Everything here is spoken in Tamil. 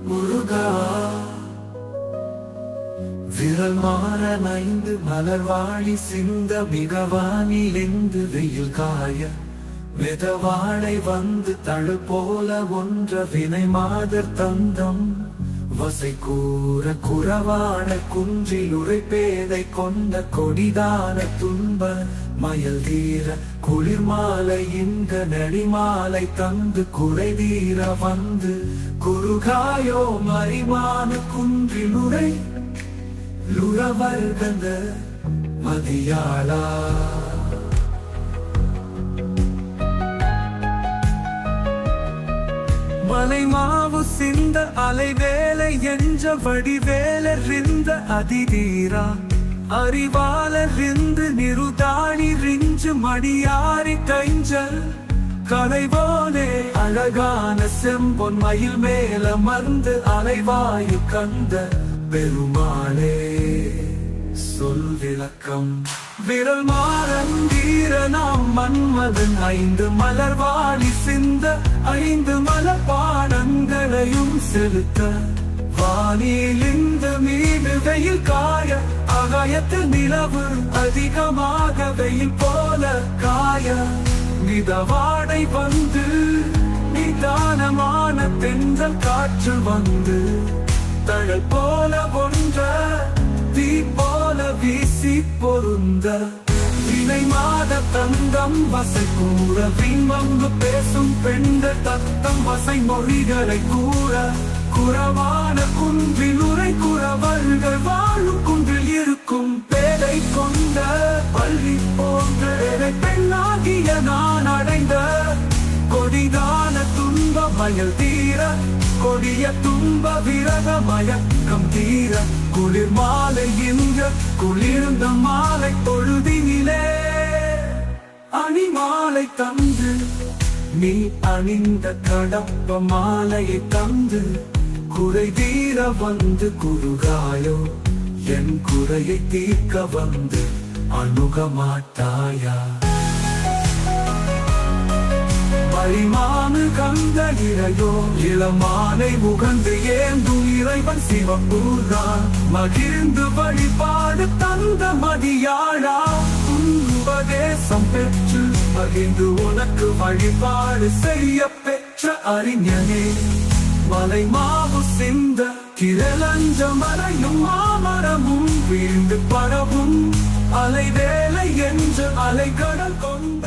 முருகா விரல் மாற நைந்து மலர்வாழி சிந்த மிகவானிலிருந்து வெயில் காய மிதவாழை வந்து தழு போல ஒன்ற வினை மாதர் தந்தம் வசை கூற குறவான குன்றில் உரைப்பேதை கொண்ட கொடிதான துன்ப மயல் தீர குளிர் மாலை இங்க நெடிமாலை தந்து குறை தீர வந்து குறுகாயோ மரிமான குன்றில் உரை லுறவர்கந்த மதியாளா மலை மாவு சிந்த அலை வேலை என்ற வடிவேலர் இருந்த அதிதீரா அறிவாளர் இருந்து நிருதாணி ரிஞ்சு மடியாரி கைஞ்சல் கலைவோனே அழகான செம்பொன் மயில் மேல மர்ந்து அலைவாயு கந்த பெருமாளே சொல் விளக்கம் விரல் மாறன் வீர நாம் மன்மதன் 5 மலர்வாழி சிந்த 5 மலர்பாடங்களையும் செலுத்த வானில் இந்த மீது வெயில் காய ஆகாயத்தில் நிலவு அதிகமாக வெயில் போல காய மிதவாடை வந்து நிதானமான தென்றல் காற்று வந்து தழல் போல ஒன்ற தீ போல வீசி பொருந்த வினை மாத தந்தம் வசை கூற விண்வம்பு பேசும் பெண்கள் தத்தம் வசை மொழிகளை கூற குறவான குன்றில் உரை குறவர்கள் வாழும் குன்றில் இருக்கும் பேரை கொண்ட பள்ளி போன்ற பெண்ணாகிய நான் அடைந்த கொடிதான துன்ப மயல் தீர கொடிய துன்ப விரக மயக்கம் தீர குளிர் மாலை இங்க குளிர்ந்த மாலை பொழுதினிலே அணிமாலை தந்து நீ அணிந்த கடப்ப மாலையை தந்து குறை தீர வந்து குறுகாயோ என் குறையை தீர்க்க வந்து அணுக மாட்டாயா மரிமானு கந்த இறையோ இளமானை உகந்து ஏந்து இறைவன் சிவபூரான் மகிழ்ந்து வழிபாடு தந்த மதியாழா உபதேசம் பெற்று மகிழ்ந்து உனக்கு வழிபாடு செய்ய பெற்ற அறிஞனே மலை மாவு சிந்த கிரலஞ்ச மறையும் மாமரமும் வீழ்ந்து பரவும் அலை வேலை என்று அலைகடல் கொண்ட